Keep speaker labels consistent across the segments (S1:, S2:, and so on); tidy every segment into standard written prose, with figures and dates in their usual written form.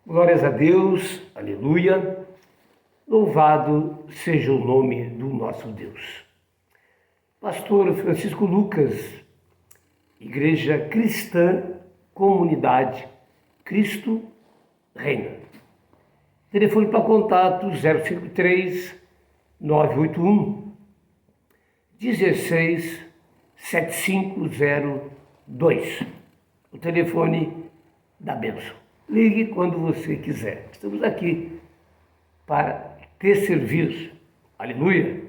S1: Glórias a Deus, aleluia, louvado seja o nome do nosso Deus. Pastor Francisco Lucas, Igreja Cristã, Comunidade, Cristo Reina. Telefone para contato 053 981 16 7502. O telefone da bênção. Ligue quando você quiser. Estamos aqui para te servir. Aleluia.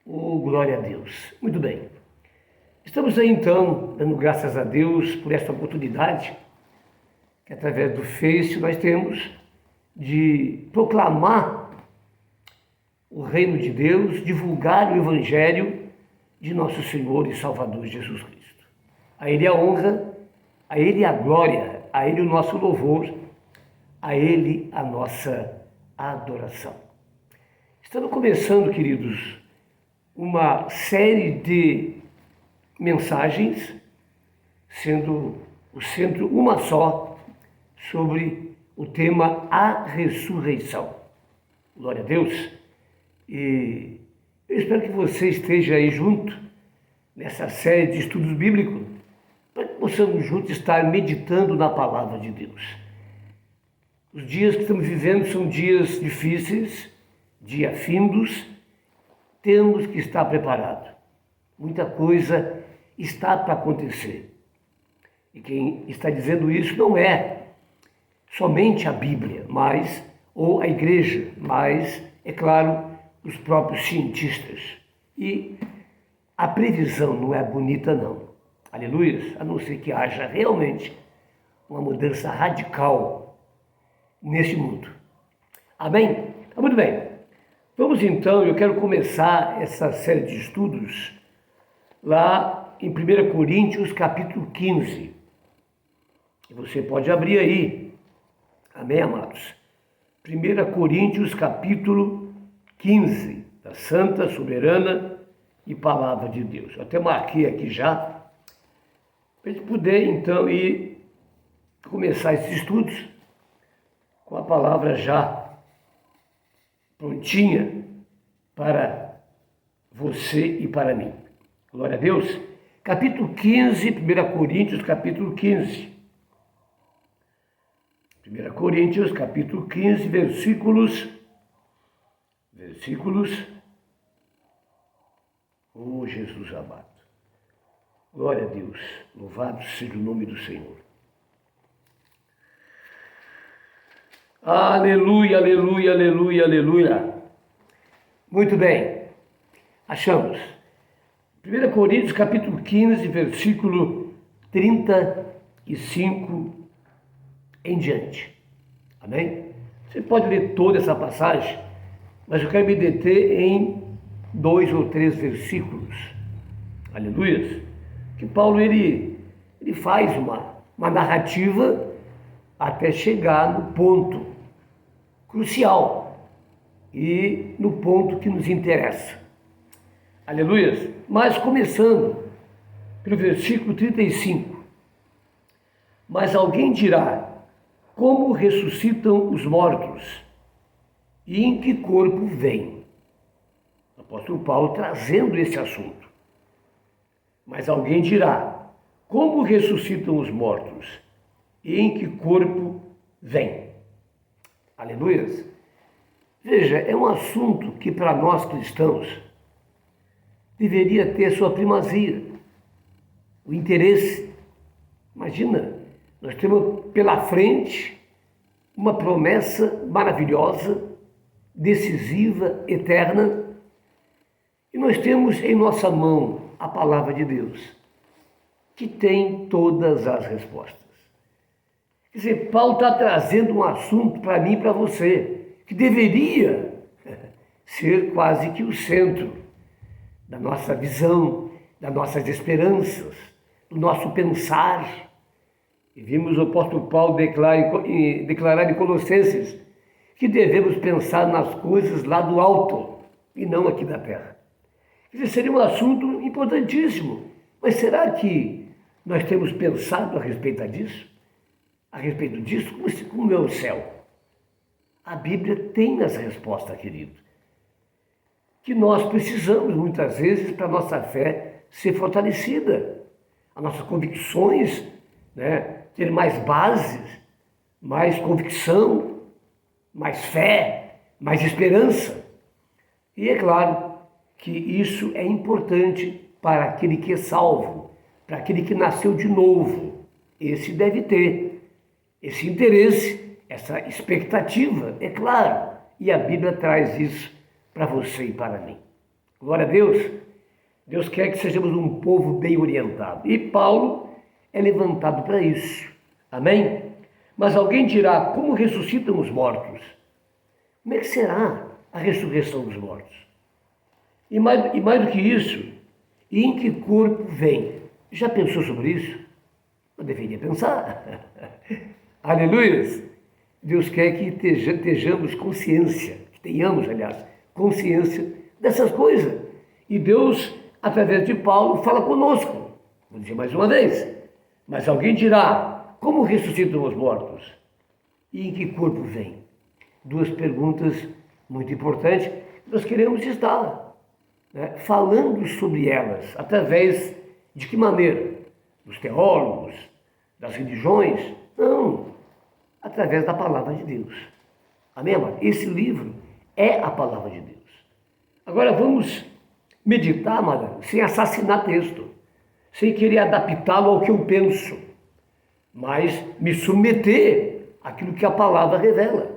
S1: Oh, glória a Deus. Muito bem. Estamos aí então, dando graças a Deus por esta oportunidade que através do Face nós temos de proclamar o reino de Deus, divulgar o Evangelho de nosso Senhor e Salvador Jesus Cristo. A Ele a honra, a Ele a glória, a Ele o nosso louvor, a Ele a nossa adoração. Estamos começando, queridos, uma série de mensagens, sendo o centro uma só, sobre o tema A Ressurreição. Glória a Deus. E eu espero que você esteja aí junto nessa série de estudos bíblicos, para que possamos juntos estar meditando na palavra de Deus. Os dias que estamos vivendo são dias difíceis, dias findos, temos que estar preparados. Muita coisa está para acontecer. E quem está dizendo isso não é somente a Bíblia, ou a igreja, mas, é claro, os próprios cientistas. E a previsão não é bonita, não. Aleluia, a não ser que haja realmente uma mudança radical neste mundo. Amém? Muito bem. Vamos então, eu quero começar essa série de estudos lá em 1 Coríntios, capítulo 15. E você pode abrir aí. Amém, amados? 1 Coríntios, capítulo 15, da Santa, Soberana e Palavra de Deus. Eu até marquei aqui já, para a gente poder então ir começar esses estudos com a palavra já prontinha para você e para mim. Glória a Deus. Capítulo 15, 1 Coríntios, capítulo 15. 1 Coríntios, capítulo 15, versículos. Oh, Jesus amado. Glória a Deus. Louvado seja o nome do Senhor. Aleluia, aleluia, aleluia, aleluia. Muito bem. Achamos. 1 Coríntios, capítulo 15, versículo 35 em diante. Amém? Você pode ler toda essa passagem, mas eu quero me deter em 2 ou 3 versículos. Aleluia. Que Paulo ele faz uma narrativa até chegar no ponto crucial e no ponto que nos interessa. Aleluia. Mas começando pelo versículo 35. Mas alguém dirá: como ressuscitam os mortos? E em que corpo vêm? O apóstolo Paulo trazendo esse assunto. Mas alguém dirá: como ressuscitam os mortos? E em que corpo vêm? Aleluia. Veja, é um assunto que para nós cristãos deveria ter sua primazia, o interesse. Imagina, nós temos pela frente uma promessa maravilhosa, decisiva, eterna, e nós temos em nossa mão a palavra de Deus, que tem todas as respostas. Quer dizer, Paulo está trazendo um assunto para mim e para você, que deveria ser quase que o centro da nossa visão, das nossas esperanças, do nosso pensar. E vimos o apóstolo Paulo declarar em Colossenses que devemos pensar nas coisas lá do alto e não aqui da terra. Quer dizer, seria um assunto importantíssimo, mas será que nós temos pensado a respeito disso? a respeito disso, como é o céu? A Bíblia tem as respostas, querido, que nós precisamos muitas vezes para a nossa fé ser fortalecida, as nossas convicções, né, ter mais bases, mais convicção, mais fé, mais esperança. E é claro que isso é importante para aquele que é salvo, para aquele que nasceu de novo. Esse deve ter esse interesse, essa expectativa, é claro. E a Bíblia traz isso para você e para mim. Glória a Deus. Deus quer que sejamos um povo bem orientado. E Paulo é levantado para isso. Amém? Mas alguém dirá, como ressuscitam os mortos? Como é que será a ressurreição dos mortos? E mais do que isso, e em que corpo vem? Já pensou sobre isso? Eu deveria pensar. Aleluias! Deus quer que tenhamos consciência, que tenhamos, aliás, consciência dessas coisas. E Deus, através de Paulo, fala conosco. Vou dizer mais uma vez. Mas alguém dirá, como ressuscitam os mortos? E em que corpo vem? Duas perguntas muito importantes. Nós queremos estar falando sobre elas. Através de que maneira? Dos teólogos, das religiões? Não. Através da palavra de Deus. Amém, amado? Esse livro é a palavra de Deus. Agora vamos meditar, amada, sem assassinar texto, sem querer adaptá-lo ao que eu penso, mas me submeter àquilo que a palavra revela.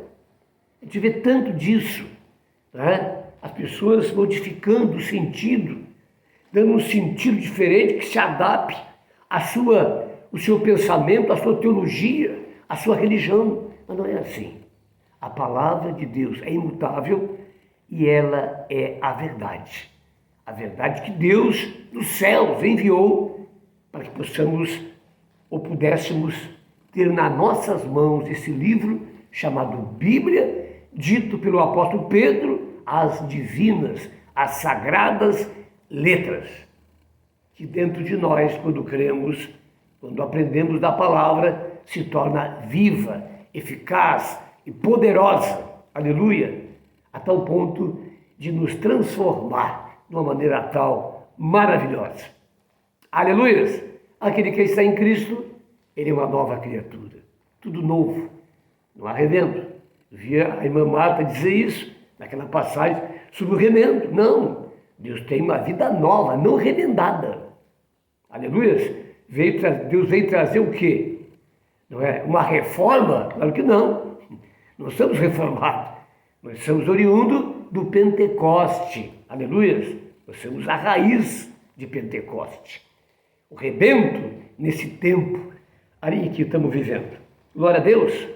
S1: A gente vê tanto disso, né? As pessoas modificando o sentido, dando um sentido diferente que se adapte o seu pensamento, a sua teologia, a sua religião. Mas não é assim. A palavra de Deus é imutável e ela é a verdade. A verdade que Deus dos céus enviou para que possamos ou pudéssemos ter nas nossas mãos esse livro chamado Bíblia, dito pelo apóstolo Pedro, as divinas, as sagradas letras, que dentro de nós, quando cremos, quando aprendemos da palavra, se torna viva, eficaz e poderosa, aleluia, a tal ponto de nos transformar de uma maneira tal maravilhosa. Aleluia! Aquele que está em Cristo, ele é uma nova criatura, tudo novo, não há remendo. Via a irmã Marta dizer isso, naquela passagem sobre o remendo. Não, Deus tem uma vida nova, não remendada. Aleluia! Deus veio trazer o quê? Não é uma reforma? Claro que não. Nós somos reformados. Nós somos oriundos do Pentecoste. Aleluia! Nós somos a raiz de Pentecoste. O rebento nesse tempo ali que estamos vivendo. Glória a Deus.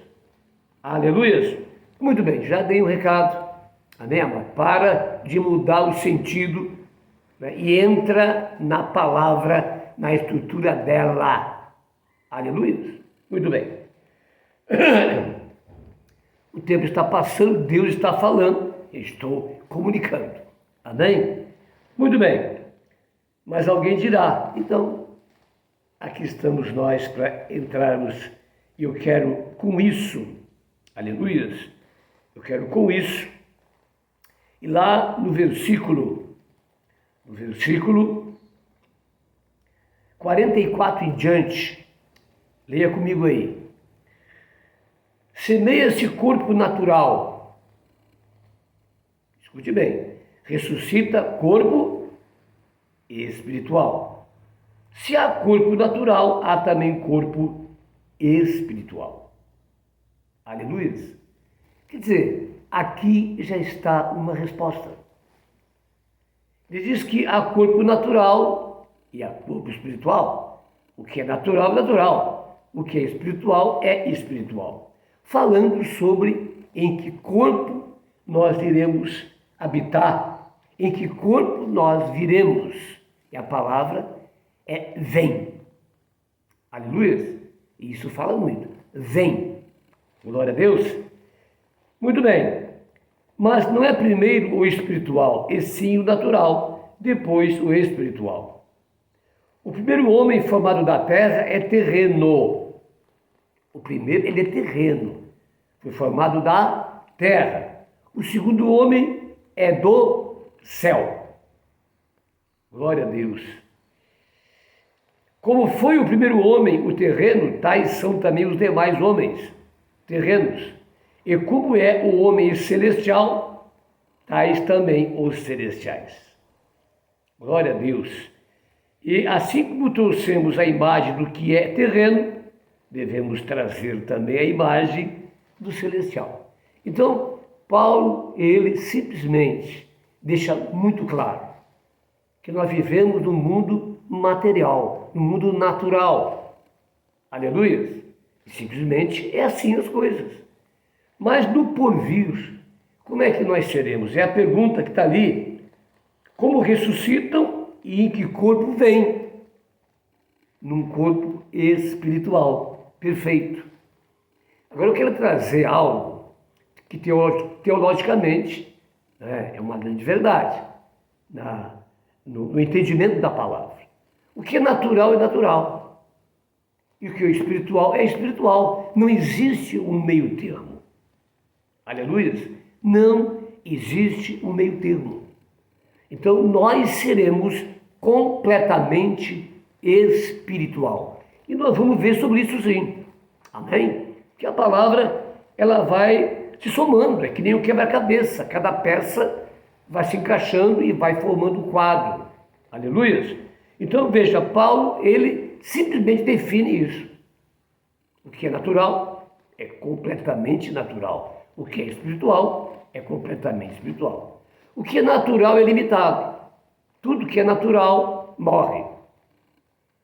S1: Aleluia! Muito bem, já dei um recado. Amém, amado? Para de mudar o sentido, né? E entra na palavra, na estrutura dela. Aleluia! Muito bem. O tempo está passando, Deus está falando, eu estou comunicando. Amém? Muito bem. Mas alguém dirá, então, aqui estamos nós para entrarmos, e eu quero com isso, aleluia, eu quero com isso, e lá no versículo 44 em diante, leia comigo aí. Semeia-se corpo natural. Escute bem. Ressuscita corpo espiritual. Se há corpo natural, há também corpo espiritual. Aleluia. Quer dizer, aqui já está uma resposta. Ele diz que há corpo natural e há corpo espiritual. O que é natural é natural. O que é espiritual é espiritual. Falando sobre em que corpo nós iremos habitar, em que corpo nós viremos. E a palavra é vem. Aleluia. E isso fala muito. Vem. Glória a Deus. Muito bem. Mas não é primeiro o espiritual, e sim o natural, depois o espiritual. O primeiro homem formado da terra é terreno. O primeiro, ele é terreno, foi formado da terra. O segundo homem é do céu. Glória a Deus. Como foi o primeiro homem, o terreno, tais são também os demais homens, terrenos. E como é o homem celestial, tais também os celestiais. Glória a Deus. E assim como trouxemos a imagem do que é terreno, devemos trazer também a imagem do celestial. Então, Paulo, ele simplesmente deixa muito claro que nós vivemos num mundo material, num mundo natural. Aleluia! Simplesmente é assim as coisas. Mas no porvir, como é que nós seremos? É a pergunta que está ali. Como ressuscitam e em que corpo vêm? Num corpo espiritual, perfeito. Agora eu quero trazer algo que teologicamente é uma grande verdade, no entendimento da palavra. O que é natural é natural. E o que é espiritual é espiritual. Não existe um meio termo. Aleluia! Não existe um meio termo. Então nós seremos completamente espiritual. E nós vamos ver sobre isso sim. Amém? Que a palavra, ela vai se somando, é que nem um quebra-cabeça. Cada peça vai se encaixando e vai formando um quadro. Aleluia! Então veja, Paulo, ele simplesmente define isso. O que é natural é completamente natural. O que é espiritual é completamente espiritual. O que é natural é limitado. Tudo que é natural morre.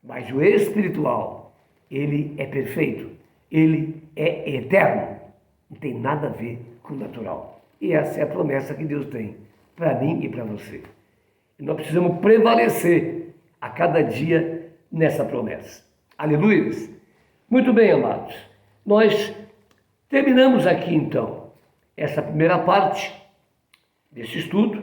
S1: Mas o espiritual, ele é perfeito. Ele é eterno. Não tem nada a ver com o natural. E essa é a promessa que Deus tem para mim e para você. E nós precisamos prevalecer a cada dia nessa promessa. Aleluia! Muito bem, amados. Nós terminamos aqui, então, essa primeira parte desse estudo,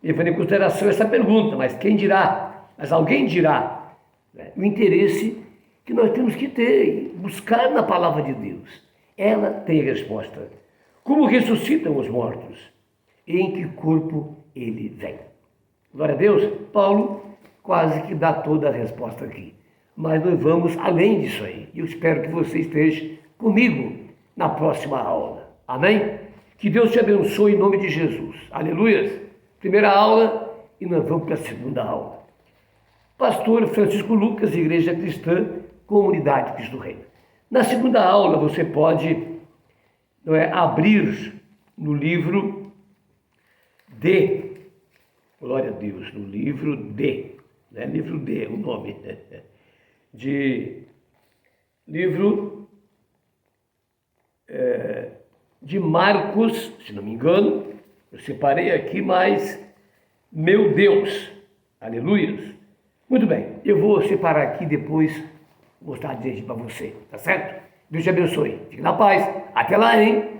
S1: levando em consideração essa pergunta, mas quem dirá? Mas alguém dirá, né? O interesse que nós temos que ter, buscar na palavra de Deus. Ela tem resposta. Como ressuscitam os mortos? E em que corpo ele vem? Glória a Deus. Paulo quase que dá toda a resposta aqui. Mas nós vamos além disso aí. E eu espero que você esteja comigo na próxima aula. Amém? Que Deus te abençoe em nome de Jesus. Aleluia. Primeira aula e nós vamos para a segunda aula. Pastor Francisco Lucas, Igreja Cristã, Comunidade Cristo Reino. Na segunda aula você pode abrir no livro D. Glória a Deus, no livro D. Livro D, o nome. Livro de Marcos, se não me engano, eu separei aqui, mas, meu Deus, aleluia. Muito bem, eu vou separar aqui depois, mostrar direito para você, tá certo? Deus te abençoe, fique na paz, até lá, hein?